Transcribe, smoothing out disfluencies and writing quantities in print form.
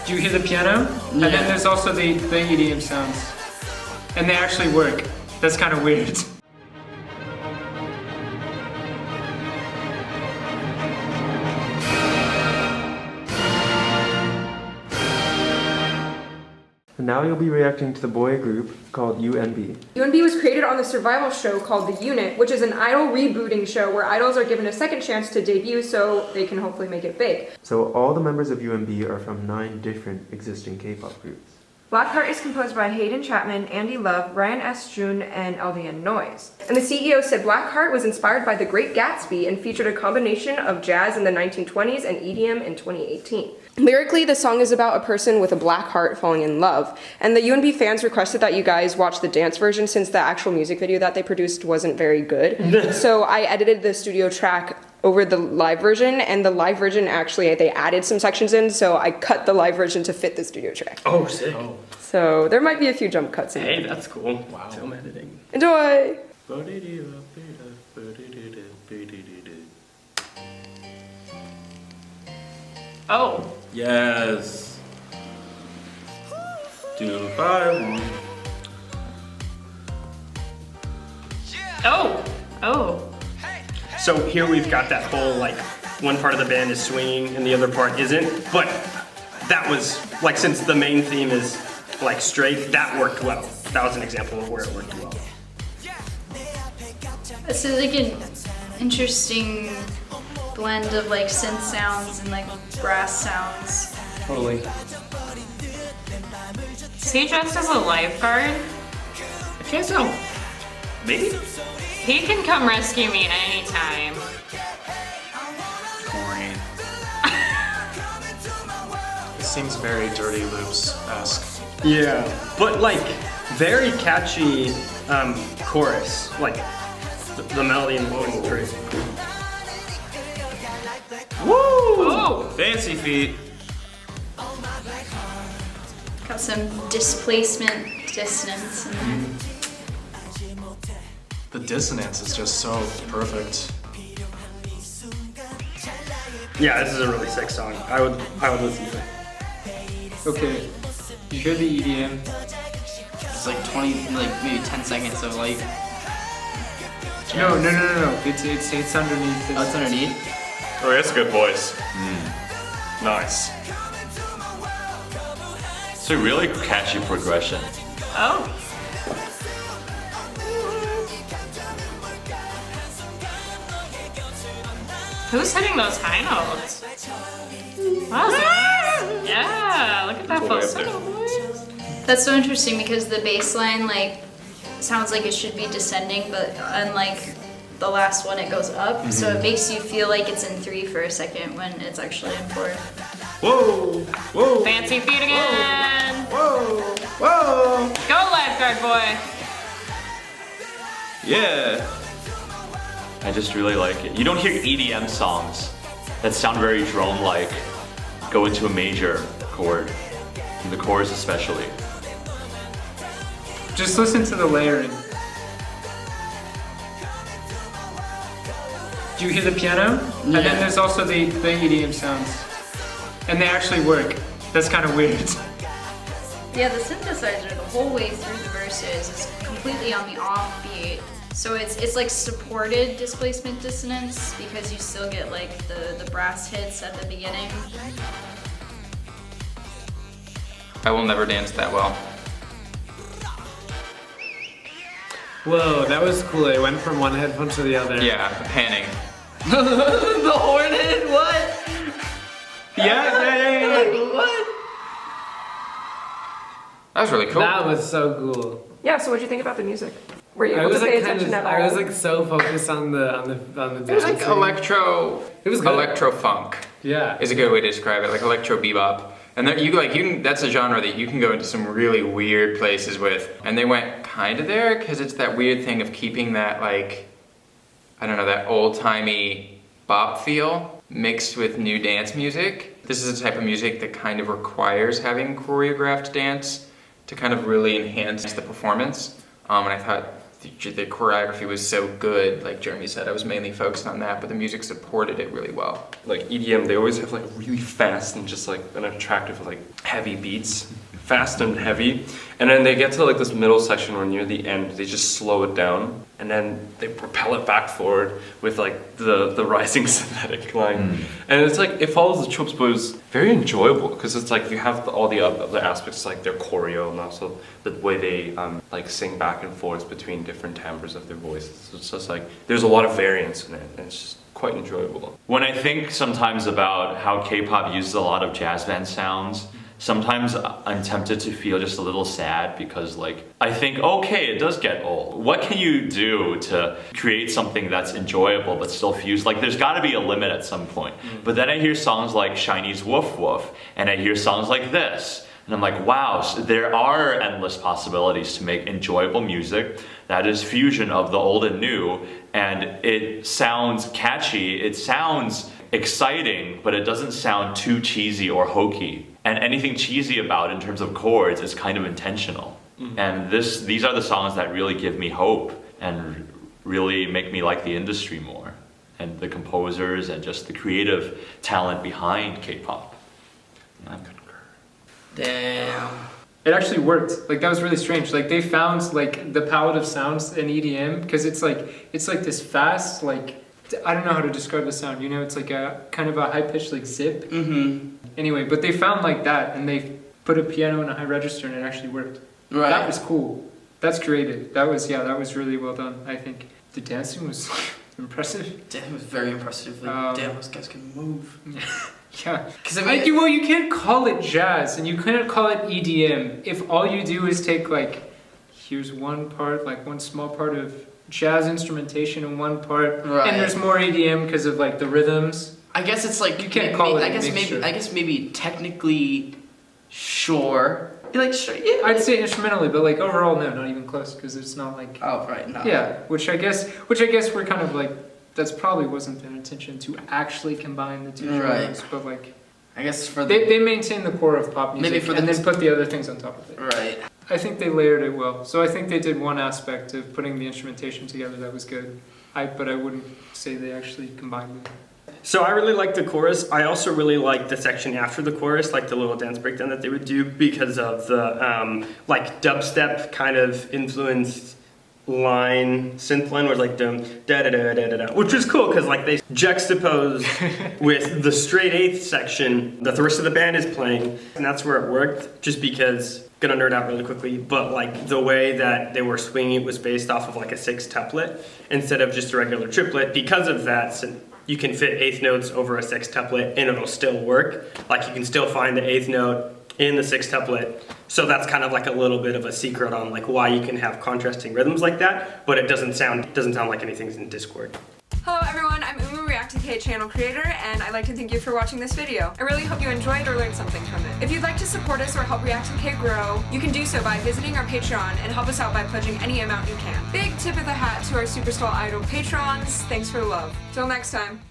Do you hear the piano? Yeah. And then there's also the EDM sounds. And they actually work. That's kind of weird. Now you'll be reacting to the boy group called UNB. UNB was created on the survival show called The Unit, which is an idol rebooting show where idols are given a second chance to debut so they can hopefully make it big. So all the members of UNB are from 9 different existing K-pop groups. Black Heart is composed by Hayden Chapman, Andy Love, Ryan S. June, and LDN Noise. And the CEO said Black Heart was inspired by The Great Gatsby and featured a combination of jazz in the 1920s and EDM in 2018. Lyrically, the song is about a person with a black heart falling in love. And the UNB fans requested that you guys watch the dance version since the actual music video that they produced wasn't very good. So I edited the studio track over the live version, and the live version actually, they added some sections in, so I cut the live version to fit the studio track. Oh, sick. Oh. So there might be a few jump cuts in. Hey, that's cool. Wow. Film editing. Enjoy! Oh. Yes. 2, 5, 1. Oh. Oh. So here we've got that whole, like, one part of the band is swinging and the other part isn't, but that was, like, since the main theme is, like, straight, that worked well. That was an example of where it worked well. This is like an interesting blend of, like, synth sounds and, like, brass sounds. Totally. Is he dressed as a lifeguard? I can't tell. Maybe? He can come rescue me anytime. Corny. It seems very Dirty Loops-esque. Yeah, but like very catchy chorus. Like the melody and vocal is great. Woo! Oh! Fancy feet. Got some displacement dissonance in there. The dissonance is just so perfect. Yeah, this is a really sick song. I would listen to it. Okay, you hear the EDM? It's like 20, like maybe 10 seconds of like. No. It's underneath. Oh, it's underneath. Oh, that's a good voice. Nice. It's a really catchy progression. Oh. Who's hitting those high notes? Wow, yeah, look at that It's way up falsetto, boys. That's so interesting because the bass line like sounds like it should be descending, but unlike the last one, it goes up. So it makes you feel like it's in 3 for a second when it's actually in 4. Whoa! Whoa! Fancy feet again. Whoa! Whoa! Go lifeguard boy. Yeah. I just really like it. You don't hear EDM songs that sound very drone-like go into a major chord, in the chorus especially. Just listen to the layering. Do you hear the piano? Yeah. And then there's also the EDM sounds. And they actually work. That's kind of weird. Yeah, the synthesizer the whole way through the verses is completely on the offbeat. So it's like supported displacement dissonance because you still get like the brass hits at the beginning. I will never dance that well. Whoa, that was cool. It went from one headphone to the other. Yeah, panning. The horn hit, what? Yeah. What? That was really cool. That was so cool. Yeah, so what'd you think about the music? Were you I able was to pay like attention at all? I was like so focused on the It was like dancing. electro. It was good. Electro funk. Yeah. Is a good way to describe it, like electro bebop. And then you can, that's a genre that you can go into some really weird places with. And they went kind of there because it's that weird thing of keeping that like, I don't know, that old-timey bop feel mixed with new dance music. This is a type of music that kind of requires having choreographed dance to kind of really enhance the performance. And I thought the choreography was so good. Like Jeremy said, I was mainly focused on that, but the music supported it really well. Like EDM, they always have like really fast and just like an attractive like heavy beats, fast and heavy, and then they get to like this middle section or near the end, they just slow it down, and then they propel it back forward with like the rising synthetic line, and it's like it follows the tropes, but it's very enjoyable because it's like you have all the other aspects like their choreo and also the way they like sing back and forth between different timbres of their voices. So it's just like there's a lot of variance in it, and it's just quite enjoyable. When I think sometimes about how K-pop uses a lot of jazz band sounds, sometimes I'm tempted to feel just a little sad because like, I think, okay, it does get old. What can you do to create something that's enjoyable but still fused? Like there's gotta be a limit at some point. But then I hear songs like Shiny's Woof Woof, and I hear songs like this, and I'm like, wow, so there are endless possibilities to make enjoyable music that is fusion of the old and new, and it sounds catchy, it sounds exciting, but it doesn't sound too cheesy or hokey. And anything cheesy about it in terms of chords is kind of intentional. And these are the songs that really give me hope and really make me like the industry more, and the composers and just the creative talent behind K-pop. Yeah. Damn. It actually worked. Like that was really strange. Like they found like the palette of sounds in EDM because it's like this fast, like I don't know how to describe the sound. You know, it's like a kind of a high pitched like zip. Anyway, but they found like that, and they put a piano in a high register, and it actually worked. Right. That was cool. That's creative. That was really well done. I think the dancing was impressive. Damn, it was very impressive. Like, damn, those guys can move. Yeah. Because I mean, well, you can't call it jazz, and you can't call it EDM if all you do is take like, here's one part, like one small part of jazz instrumentation and one part, right. and there's more EDM because of like the rhythms. I guess it's like you can't call it. I guess maybe technically, sure. Like sure, yeah. I'd say instrumentally, but like overall, no, not even close, because it's not like. Oh right, no. Yeah, which I guess we're kind of like. That's probably wasn't their intention to actually combine the two genres, but like. I guess for they maintain the core of pop music, maybe for and then put the other things on top of it. Right. I think they layered it well. So I think they did one aspect of putting the instrumentation together that was good. But I wouldn't say they actually combined it. So I really like the chorus. I also really like the section after the chorus, like the little dance breakdown that they would do because of the like dubstep kind of influenced line, synth line was like dum da da da da da, which was cool because like they juxtapose with the straight eighth section that the rest of the band is playing, and that's where it worked. Just because, gonna nerd out really quickly, but like the way that they were swinging it was based off of like a 6-tuplet instead of just a regular triplet. Because of that, so you can fit eighth notes over a 6-tuplet and it'll still work. Like you can still find the eighth note in the 6-tuplet. So that's kind of like a little bit of a secret on like why you can have contrasting rhythms like that, but it doesn't sound like anything's in Discord. Hello everyone, I'm ReacttotheK channel creator, and I'd like to thank you for watching this video. I really hope you enjoyed or learned something from it. If you'd like to support us or help ReacttotheK grow, you can do so by visiting our Patreon and help us out by pledging any amount you can. Big tip of the hat to our Superstar Idol patrons. Thanks for the love. Till next time.